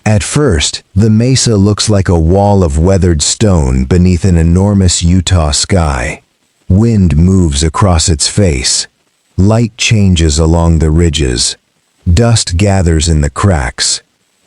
At first, the mesa looks like a wall of weathered stone beneath an enormous Utah sky. Wind moves across its face. Light changes along the ridges. Dust gathers in the cracks.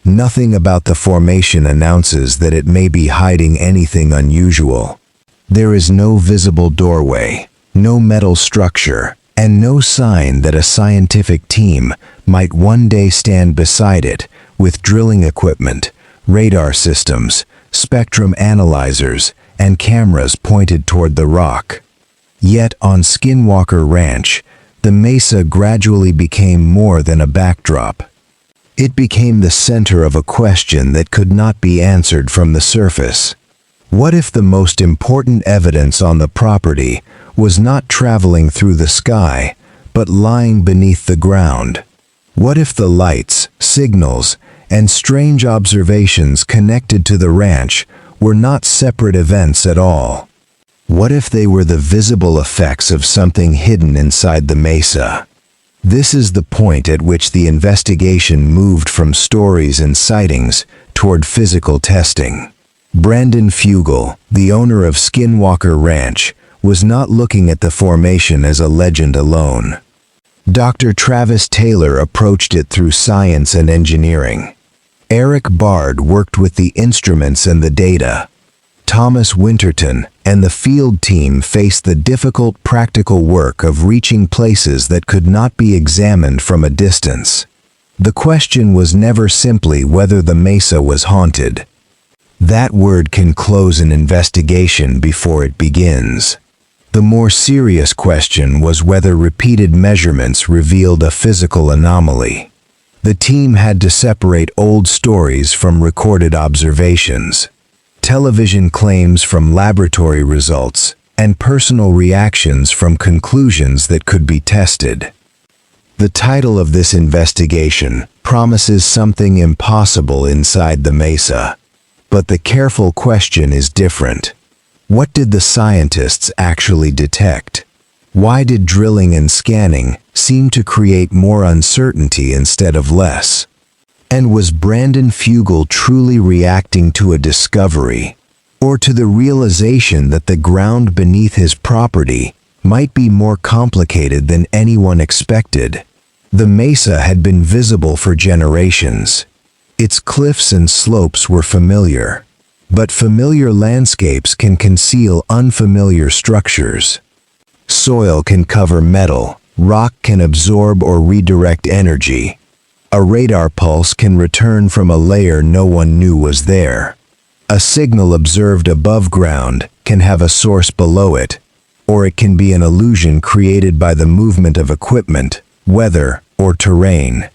Nothing about the formation announces that it may be hiding anything unusual. There is no visible doorway, no metal structure, and no sign that a scientific team might one day stand beside it with drilling equipment, radar systems, spectrum analyzers, and cameras pointed toward the rock. Yet on Skinwalker Ranch, the mesa gradually became more than a backdrop. It became the center of a question that could not be answered from the surface. What if the most important evidence on the property was not traveling through the sky, but lying beneath the ground? What if the lights, signals, and strange observations connected to the ranch were not separate events at all? What if they were the visible effects of something hidden inside the mesa? This is the point at which the investigation moved from stories and sightings toward physical testing. Brandon Fugal, the owner of Skinwalker Ranch, was not looking at the formation as a legend alone. Dr. Travis Taylor approached it through science and engineering. Erik Bard worked with the instruments and the data. Thomas Winterton and the field team faced the difficult practical work of reaching places that could not be examined from a distance. The question was never simply whether the mesa was haunted. That word can close an investigation before it begins. The more serious question was whether repeated measurements revealed a physical anomaly. The team had to separate old stories from recorded observations, television claims from laboratory results, and personal reactions from conclusions that could be tested. The title of this investigation promises something impossible inside the mesa. But the careful question is different. What did the scientists actually detect? Why did drilling and scanning seem to create more uncertainty instead of less? And was Brandon Fugal truly reacting to a discovery, or to the realization that the ground beneath his property might be more complicated than anyone expected? The mesa had been visible for generations. Its cliffs and slopes were familiar, but familiar landscapes can conceal unfamiliar structures. Soil can cover metal, rock can absorb or redirect energy. A radar pulse can return from a layer no one knew was there. A signal observed above ground can have a source below it, or it can be an illusion created by the movement of equipment, weather, or terrain.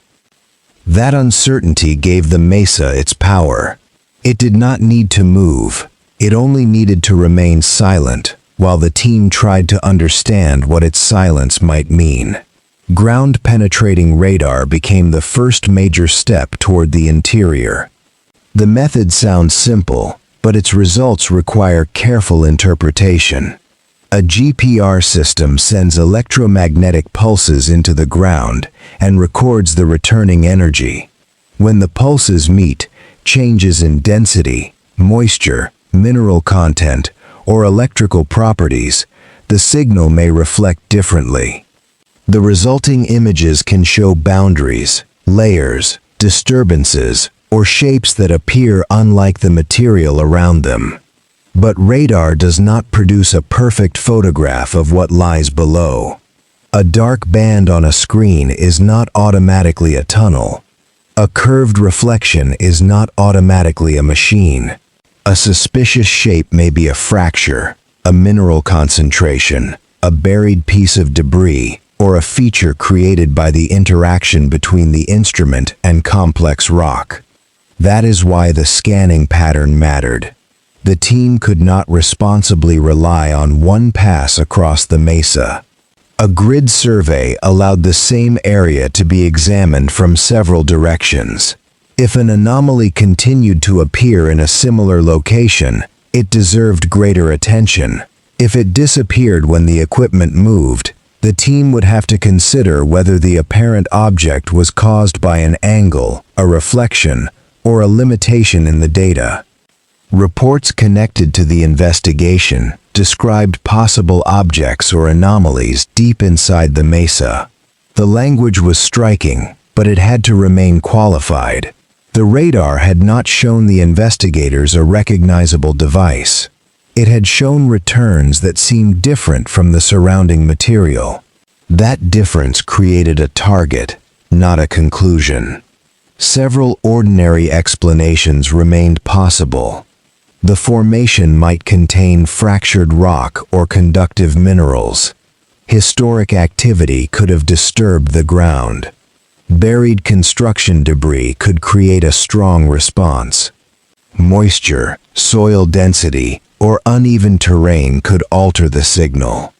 That uncertainty gave the mesa its power. It did not need to move. It only needed to remain silent, while the team tried to understand what its silence might mean. Ground-penetrating radar became the first major step toward the interior. The method sounds simple, but its results require careful interpretation. A GPR system sends electromagnetic pulses into the ground and records the returning energy. When the pulses meet, changes in density, moisture, mineral content, or electrical properties, the signal may reflect differently. The resulting images can show boundaries, layers, disturbances, or shapes that appear unlike the material around them. But radar does not produce a perfect photograph of what lies below. A dark band on a screen is not automatically a tunnel. A curved reflection is not automatically a machine. A suspicious shape may be a fracture, a mineral concentration, a buried piece of debris, or a feature created by the interaction between the instrument and complex rock. That is why the scanning pattern mattered. The team could not responsibly rely on one pass across the mesa. A grid survey allowed the same area to be examined from several directions. If an anomaly continued to appear in a similar location, it deserved greater attention. If it disappeared when the equipment moved, the team would have to consider whether the apparent object was caused by an angle, a reflection, or a limitation in the data. Reports connected to the investigation described possible objects or anomalies deep inside the mesa. The language was striking, but it had to remain qualified. The radar had not shown the investigators a recognizable device. It had shown returns that seemed different from the surrounding material. That difference created a target, not a conclusion. Several ordinary explanations remained possible. The formation might contain fractured rock or conductive minerals. Historic activity could have disturbed the ground. Buried construction debris could create a strong response. Moisture, soil density, or uneven terrain could alter the signal.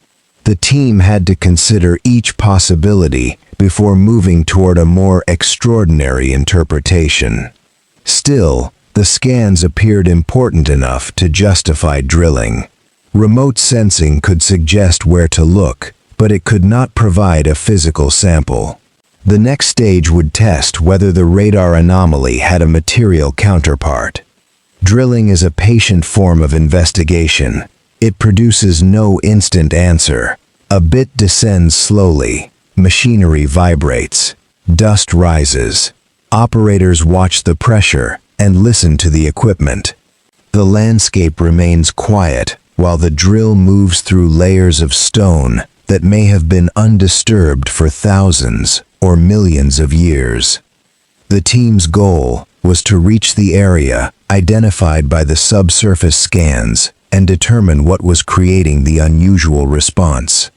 The team had to consider each possibility before moving toward a more extraordinary interpretation. Still, the scans appeared important enough to justify drilling. Remote sensing could suggest where to look, but it could not provide a physical sample. The next stage would test whether the radar anomaly had a material counterpart. Drilling is a patient form of investigation. It produces no instant answer. A bit descends slowly. Machinery vibrates. Dust rises. Operators watch the pressure and listen to the equipment. The landscape remains quiet while the drill moves through layers of stone that may have been undisturbed for thousands or millions of years. The team's goal was to reach the area identified by the subsurface scans and determine what was creating the unusual response.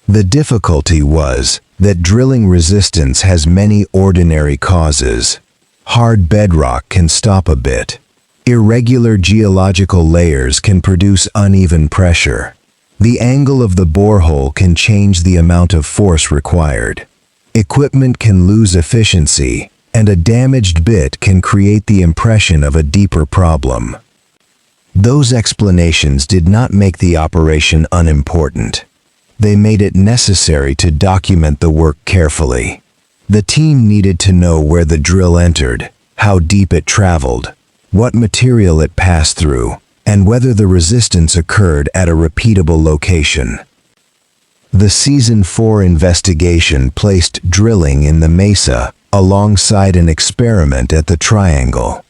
The difficulty was that drilling resistance has many ordinary causes. Hard bedrock can stop a bit. Irregular geological layers can produce uneven pressure. The angle of the borehole can change the amount of force required. Equipment can lose efficiency, and a damaged bit can create the impression of a deeper problem. Those explanations did not make the operation unimportant. They made it necessary to document the work carefully. The team needed to know where the drill entered, how deep it traveled, what material it passed through, and whether the resistance occurred at a repeatable location. The Season 4 investigation placed drilling in the mesa alongside an experiment at the triangle.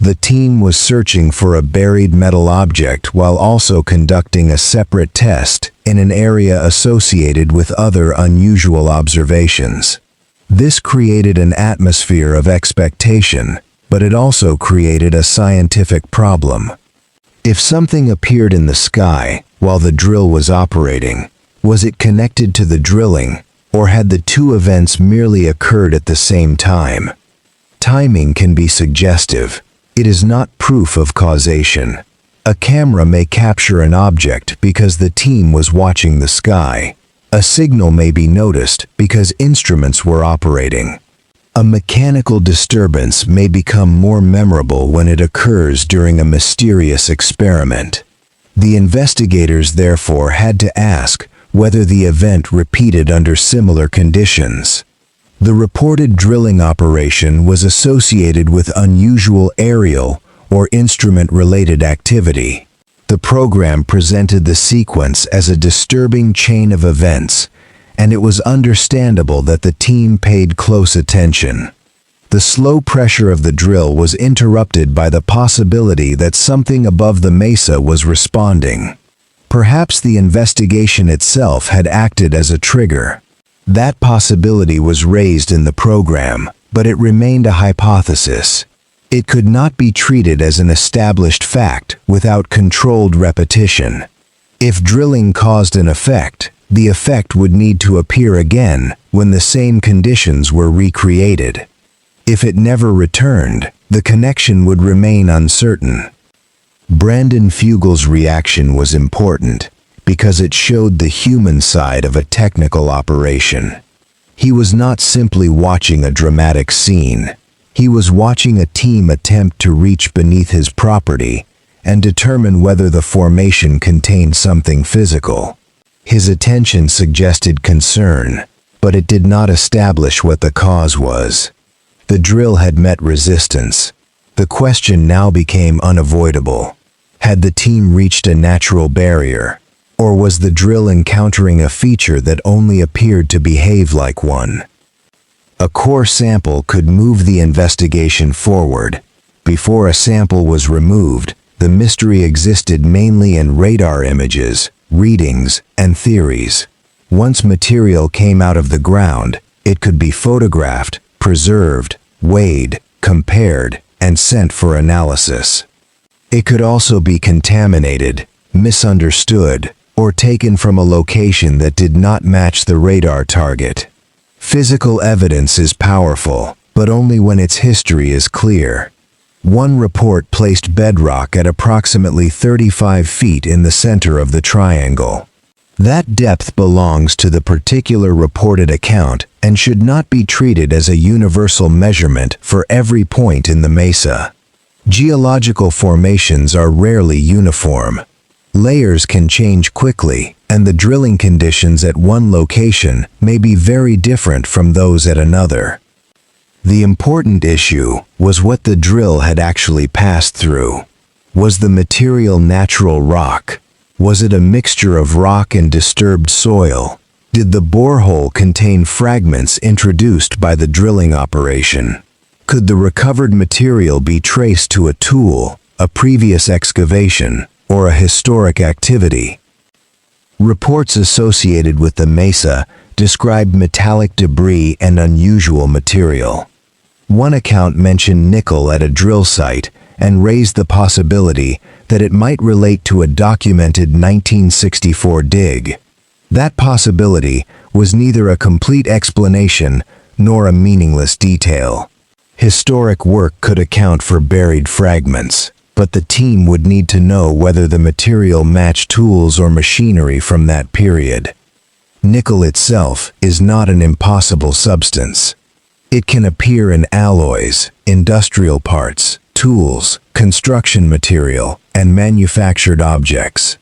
The team was searching for a buried metal object while also conducting a separate test in an area associated with other unusual observations. This created an atmosphere of expectation, but it also created a scientific problem. If something appeared in the sky while the drill was operating, was it connected to the drilling, or had the two events merely occurred at the same time? Timing can be suggestive. It is not proof of causation. A camera may capture an object because the team was watching the sky. A signal may be noticed because instruments were operating. A mechanical disturbance may become more memorable when it occurs during a mysterious experiment. The investigators therefore had to ask whether the event repeated under similar conditions. The reported drilling operation was associated with unusual aerial or instrument-related activity. The program presented the sequence as a disturbing chain of events, and it was understandable that the team paid close attention. The slow pressure of the drill was interrupted by the possibility that something above the mesa was responding. Perhaps the investigation itself had acted as a trigger. That possibility was raised in the program, but it remained a hypothesis. It could not be treated as an established fact without controlled repetition. If drilling caused an effect, the effect would need to appear again when the same conditions were recreated. If it never returned, the connection would remain uncertain. Brandon Fugal's reaction was important because it showed the human side of a technical operation. He was not simply watching a dramatic scene. He was watching a team attempt to reach beneath his property and determine whether the formation contained something physical. His attention suggested concern, but it did not establish what the cause was. The drill had met resistance. The question now became unavoidable. Had the team reached a natural barrier, or was the drill encountering a feature that only appeared to behave like one? A core sample could move the investigation forward. Before a sample was removed, the mystery existed mainly in radar images, readings, and theories. Once material came out of the ground, it could be photographed, preserved, weighed, compared, and sent for analysis. It could also be contaminated, misunderstood, or taken from a location that did not match the radar target. Physical evidence is powerful, but only when its history is clear. One report placed bedrock at approximately 35 feet in the center of the triangle. That depth belongs to the particular reported account and should not be treated as a universal measurement for every point in the mesa. Geological formations are rarely uniform. Layers can change quickly, and the drilling conditions at one location may be very different from those at another. The important issue was what the drill had actually passed through. Was the material natural rock? Was it a mixture of rock and disturbed soil? Did the borehole contain fragments introduced by the drilling operation? Could the recovered material be traced to a tool, a previous excavation, or a historic activity? Reports associated with the mesa described metallic debris and unusual material. One account mentioned nickel at a drill site and raised the possibility that it might relate to a documented 1964 dig. That possibility was neither a complete explanation nor a meaningless detail. Historic work could account for buried fragments, but the team would need to know whether the material matched tools or machinery from that period. Nickel itself is not an impossible substance. It can appear in alloys, industrial parts, tools, construction material, and manufactured objects.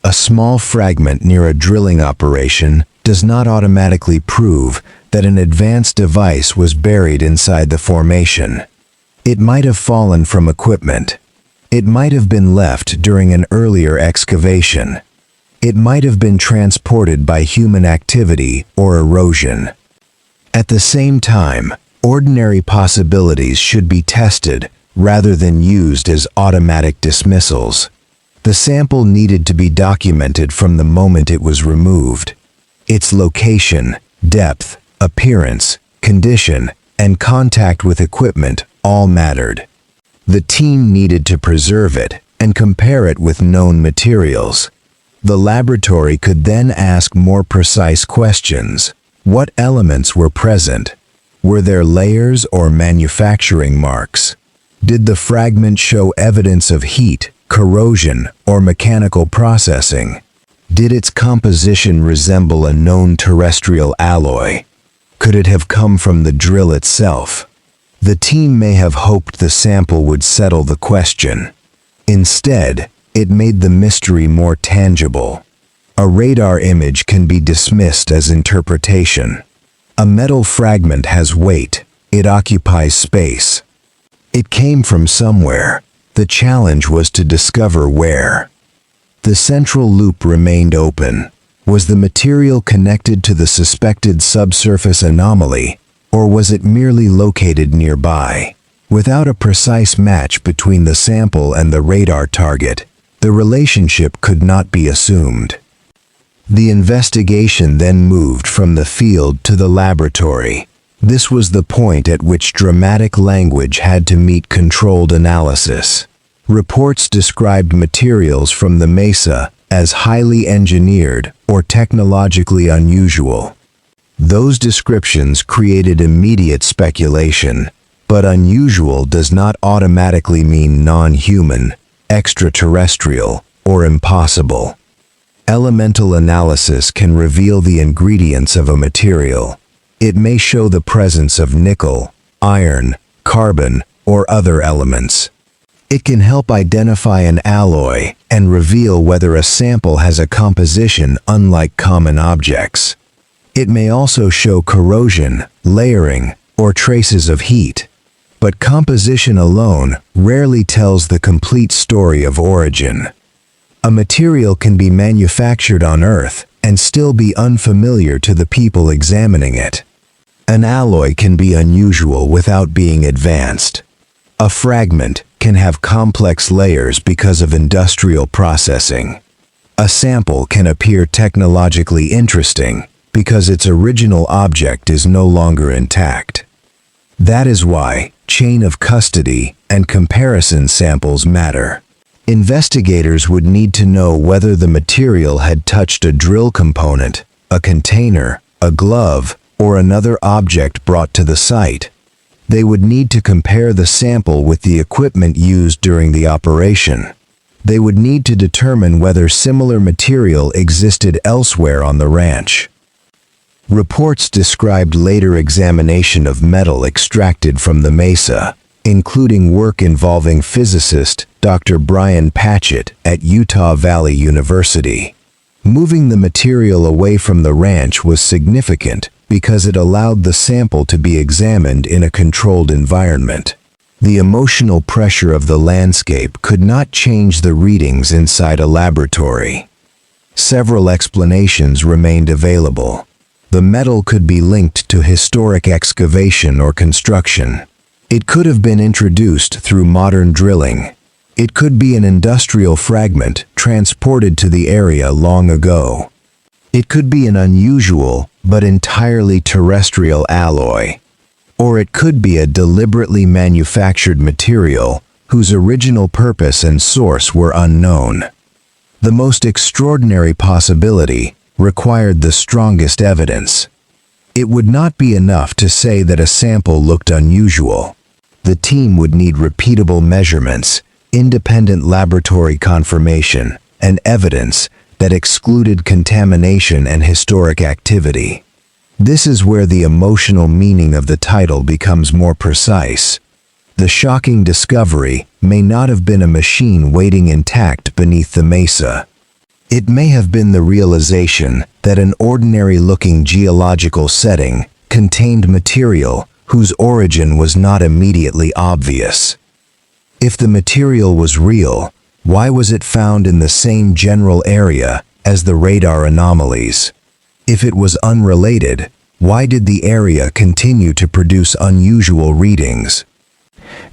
A small fragment near a drilling operation does not automatically prove that an advanced device was buried inside the formation. It might have fallen from equipment. It might have been left during an earlier excavation. It might have been transported by human activity or erosion. At the same time, ordinary possibilities should be tested rather than used as automatic dismissals. The sample needed to be documented from the moment it was removed. Its location, depth, appearance, condition, and contact with equipment all mattered. The team needed to preserve it and compare it with known materials. The laboratory could then ask more precise questions. What elements were present? Were there layers or manufacturing marks? Did the fragment show evidence of heat, corrosion, or mechanical processing? Did its composition resemble a known terrestrial alloy? Could it have come from the drill itself? The team may have hoped the sample would settle the question. Instead, it made the mystery more tangible. A radar image can be dismissed as interpretation. A metal fragment has weight. It occupies space. It came from somewhere. The challenge was to discover where. The central loop remained open. Was the material connected to the suspected subsurface anomaly, or was it merely located nearby? Without a precise match between the sample and the radar target, the relationship could not be assumed. The investigation then moved from the field to the laboratory. This was the point at which dramatic language had to meet controlled analysis. Reports described materials from the mesa as highly engineered or technologically unusual. Those descriptions created immediate speculation, but unusual does not automatically mean non-human, extraterrestrial, or impossible. Elemental analysis can reveal the ingredients of a material. It may show the presence of nickel, iron, carbon, or other elements. It can help identify an alloy and reveal whether a sample has a composition unlike common objects. It may also show corrosion, layering, or traces of heat. But composition alone rarely tells the complete story of origin. A material can be manufactured on Earth and still be unfamiliar to the people examining it. An alloy can be unusual without being advanced. A fragment can have complex layers because of industrial processing. A sample can appear technologically interesting because its original object is no longer intact. That is why chain of custody and comparison samples matter. Investigators would need to know whether the material had touched a drill component, a container, a glove, or another object brought to the site. They would need to compare the sample with the equipment used during the operation. They would need to determine whether similar material existed elsewhere on the ranch. Reports described later examination of metal extracted from the mesa, including work involving physicist Dr. Brian Patchett at Utah Valley University. Moving the material away from the ranch was significant because it allowed the sample to be examined in a controlled environment. The emotional pressure of the landscape could not change the readings inside a laboratory. Several explanations remained available. The metal could be linked to historic excavation or construction. It could have been introduced through modern drilling. It could be an industrial fragment transported to the area long ago. It could be an unusual but entirely terrestrial alloy. Or it could be a deliberately manufactured material whose original purpose and source were unknown. The most extraordinary possibility required the strongest evidence. It would not be enough to say that a sample looked unusual. The team would need repeatable measurements, independent laboratory confirmation, and evidence that excluded contamination and historic activity. This is where the emotional meaning of the title becomes more precise. The shocking discovery may not have been a machine waiting intact beneath the mesa. It may have been the realization that an ordinary-looking geological setting contained material whose origin was not immediately obvious. If the material was real, why was it found in the same general area as the radar anomalies? If it was unrelated, why did the area continue to produce unusual readings?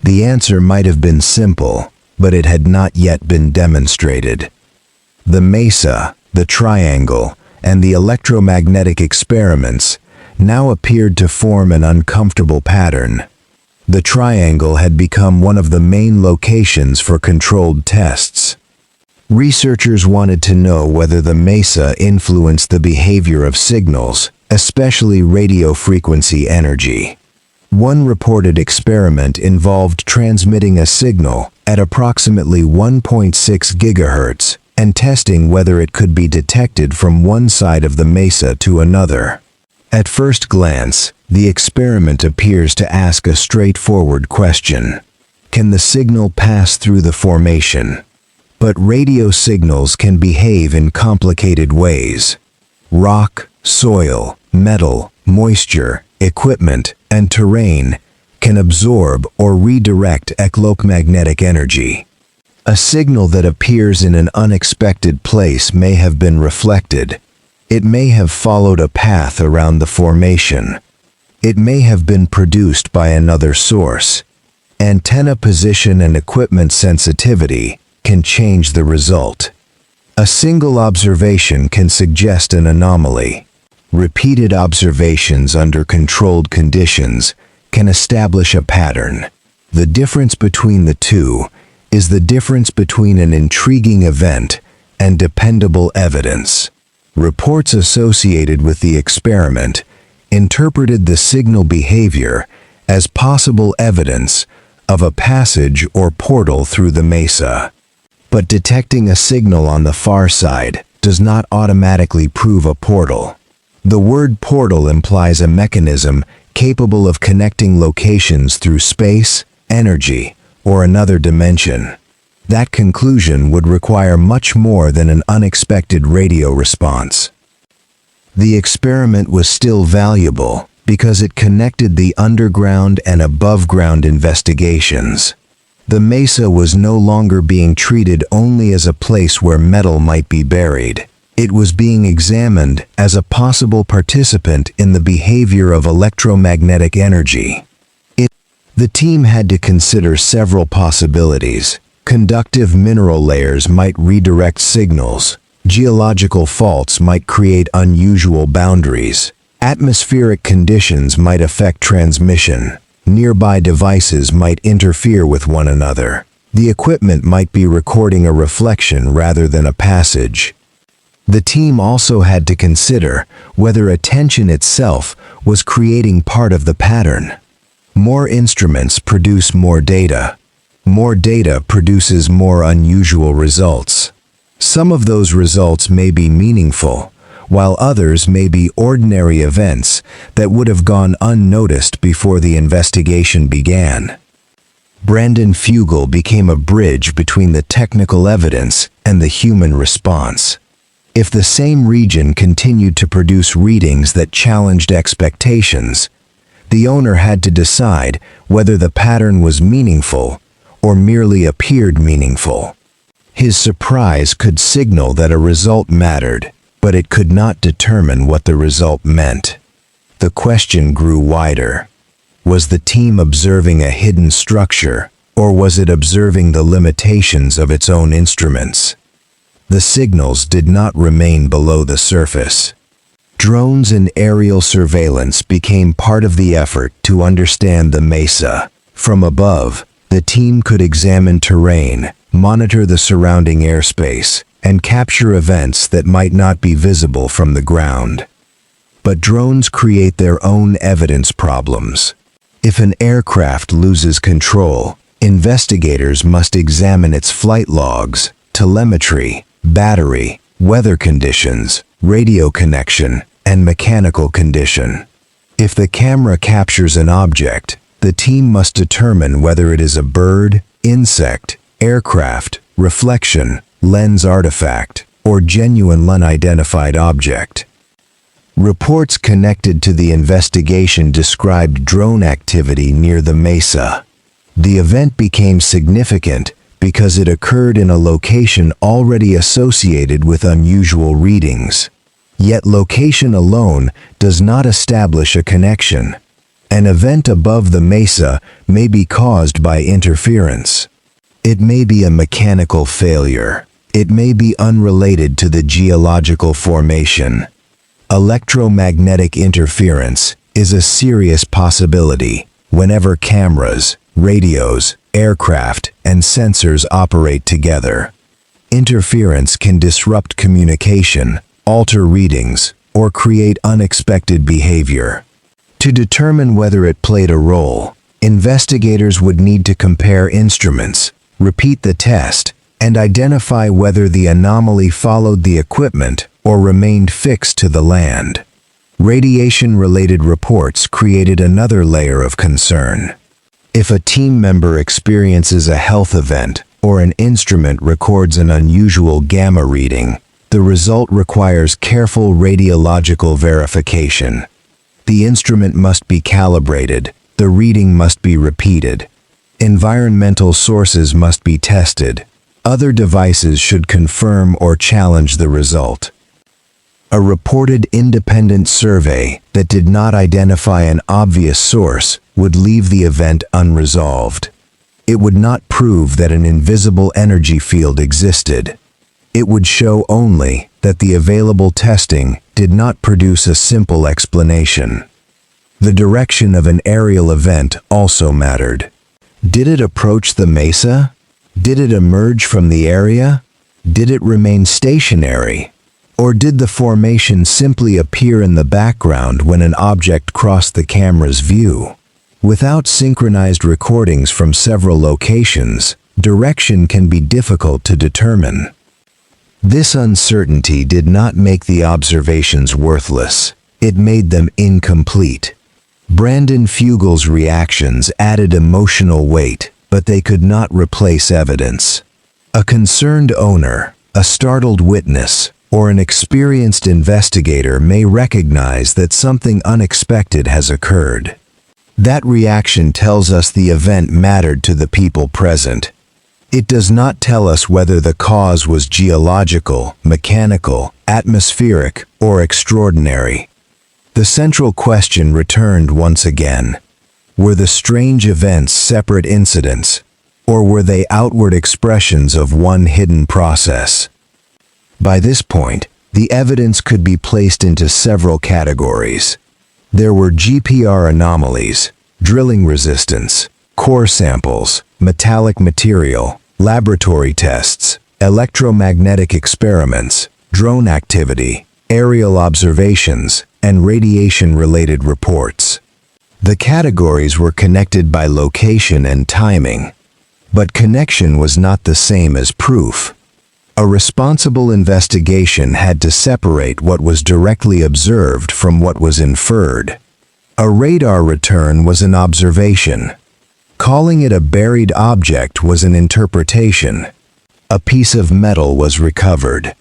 The answer might have been simple, but it had not yet been demonstrated. The mesa, the triangle, and the electromagnetic experiments now appeared to form an uncomfortable pattern. The triangle had become one of the main locations for controlled tests. Researchers wanted to know whether the mesa influenced the behavior of signals, especially radio frequency energy. One reported experiment involved transmitting a signal at approximately 1.6 gigahertz and testing whether it could be detected from one side of the mesa to another. At first glance, the experiment appears to ask a straightforward question. Can the signal pass through the formation? But radio signals can behave in complicated ways. Rock, soil, metal, moisture, equipment, and terrain can absorb or redirect electromagnetic energy. A signal that appears in an unexpected place may have been reflected. It may have followed a path around the formation. It may have been produced by another source. Antenna position and equipment sensitivity can change the result. A single observation can suggest an anomaly. Repeated observations under controlled conditions can establish a pattern. The difference between the two is the difference between an intriguing event and dependable evidence. Reports associated with the experiment interpreted the signal behavior as possible evidence of a passage or portal through the mesa. But detecting a signal on the far side does not automatically prove a portal. The word portal implies a mechanism capable of connecting locations through space, energy, or another dimension. That conclusion would require much more than an unexpected radio response. The experiment was still valuable because it connected the underground and above-ground investigations. The Mesa was no longer being treated only as a place where metal might be buried. It was being examined as a possible participant in the behavior of electromagnetic energy. The team had to consider several possibilities. Conductive mineral layers might redirect signals. Geological faults might create unusual boundaries. Atmospheric conditions might affect transmission. Nearby devices might interfere with one another. The equipment might be recording a reflection rather than a passage. The team also had to consider whether attention itself was creating part of the pattern. More instruments produce more data. More data produces more unusual results. Some of those results may be meaningful, while others may be ordinary events that would have gone unnoticed before the investigation began. Brandon Fugal became a bridge between the technical evidence and the human response. If the same region continued to produce readings that challenged expectations, the owner had to decide whether the pattern was meaningful or merely appeared meaningful. His surprise could signal that a result mattered, but it could not determine what the result meant. The question grew wider. Was the team observing a hidden structure, or was it observing the limitations of its own instruments? The signals did not remain below the surface. Drones and aerial surveillance became part of the effort to understand the Mesa. From above, the team could examine terrain, monitor the surrounding airspace, and capture events that might not be visible from the ground. But drones create their own evidence problems. If an aircraft loses control, investigators must examine its flight logs, telemetry, battery, weather conditions, radio connection, and mechanical condition. If the camera captures an object, the team must determine whether it is a bird, insect, aircraft, reflection, lens artifact, or genuine unidentified object. Reports connected to the investigation described drone activity near the Mesa. The event became significant because it occurred in a location already associated with unusual readings. Yet location alone does not establish a connection. An event above the Mesa may be caused by interference. It may be a mechanical failure. It may be unrelated to the geological formation. Electromagnetic interference is a serious possibility whenever cameras, radios, aircraft, and sensors operate together. Interference can disrupt communication, alter readings, or create unexpected behavior. To determine whether it played a role, investigators would need to compare instruments, repeat the test, and identify whether the anomaly followed the equipment or remained fixed to the land. Radiation-related reports created another layer of concern. If a team member experiences a health event or an instrument records an unusual gamma reading, the result requires careful radiological verification. The instrument must be calibrated, the reading must be repeated. Environmental sources must be tested. Other devices should confirm or challenge the result. A reported independent survey that did not identify an obvious source would leave the event unresolved. It would not prove that an invisible energy field existed. It would show only that the available testing did not produce a simple explanation. The direction of an aerial event also mattered. Did it approach the Mesa? Did it emerge from the area? Did it remain stationary? Or did the formation simply appear in the background when an object crossed the camera's view? Without synchronized recordings from several locations, direction can be difficult to determine. This uncertainty did not make the observations worthless. It made them incomplete. Brandon Fugal's reactions added emotional weight, but they could not replace evidence. A concerned owner, a startled witness, or an experienced investigator may recognize that something unexpected has occurred. That reaction tells us the event mattered to the people present. It does not tell us whether the cause was geological, mechanical, atmospheric, or extraordinary. The central question returned once again. Were the strange events separate incidents, or were they outward expressions of one hidden process? By this point, the evidence could be placed into several categories. There were GPR anomalies, drilling resistance, core samples, metallic material, laboratory tests, electromagnetic experiments, drone activity, aerial observations, and radiation-related reports. The categories were connected by location and timing, but connection was not the same as proof. A responsible investigation had to separate what was directly observed from what was inferred. A radar return was an observation. Calling it a buried object was an interpretation. A piece of metal was recovered.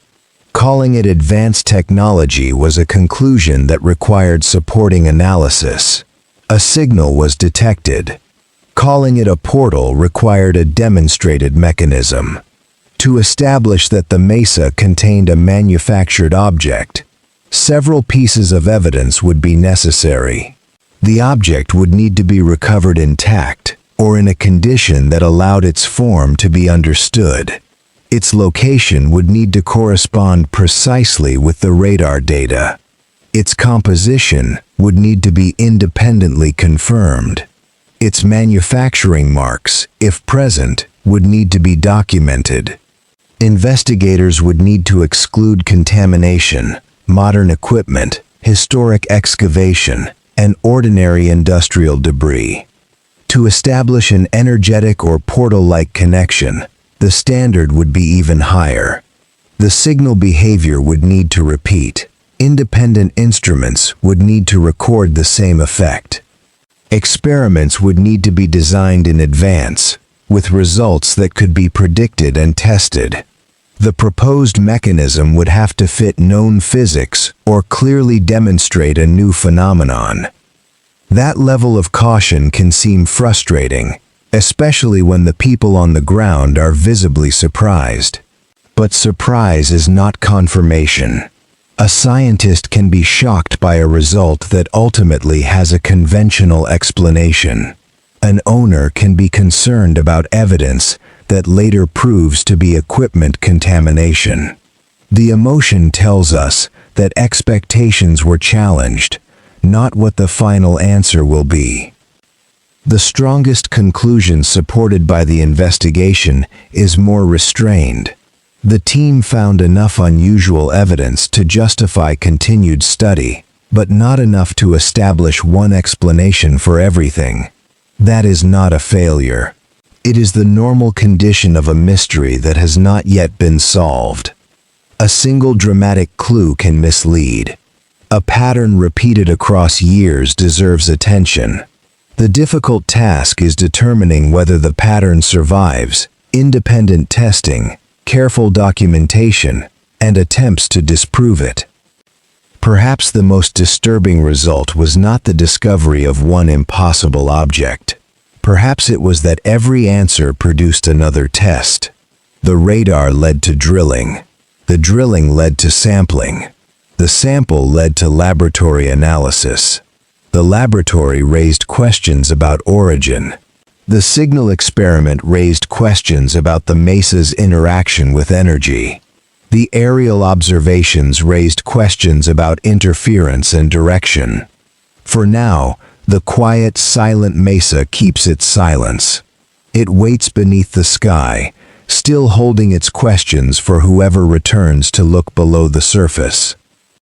Calling it advanced technology was a conclusion that required supporting analysis. A signal was detected. Calling it a portal required a demonstrated mechanism. To establish that the Mesa contained a manufactured object, several pieces of evidence would be necessary. The object would need to be recovered intact, or in a condition that allowed its form to be understood. Its location would need to correspond precisely with the radar data. Its composition would need to be independently confirmed. Its manufacturing marks, if present, would need to be documented. Investigators would need to exclude contamination, modern equipment, historic excavation, and ordinary industrial debris. To establish an energetic or portal-like connection, the standard would be even higher. The signal behavior would need to repeat. Independent instruments would need to record the same effect. Experiments would need to be designed in advance, with results that could be predicted and tested. The proposed mechanism would have to fit known physics or clearly demonstrate a new phenomenon. That level of caution can seem frustrating, especially when the people on the ground are visibly surprised. But surprise is not confirmation. A scientist can be shocked by a result that ultimately has a conventional explanation. An owner can be concerned about evidence that later proves to be equipment contamination. The emotion tells us that expectations were challenged, not what the final answer will be. The strongest conclusion supported by the investigation is more restrained. The team found enough unusual evidence to justify continued study, but not enough to establish one explanation for everything. That is not a failure. It is the normal condition of a mystery that has not yet been solved. A single dramatic clue can mislead. A pattern repeated across years deserves attention. The difficult task is determining whether the pattern survives, independent testing, careful documentation, and attempts to disprove it. Perhaps the most disturbing result was not the discovery of one impossible object. Perhaps it was that every answer produced another test. The radar led to drilling. The drilling led to sampling. The sample led to laboratory analysis. The laboratory raised questions about origin. The signal experiment raised questions about the Mesa's interaction with energy. The aerial observations raised questions about interference and direction. For now, the quiet, silent Mesa keeps its silence. It waits beneath the sky, still holding its questions for whoever returns to look below the surface.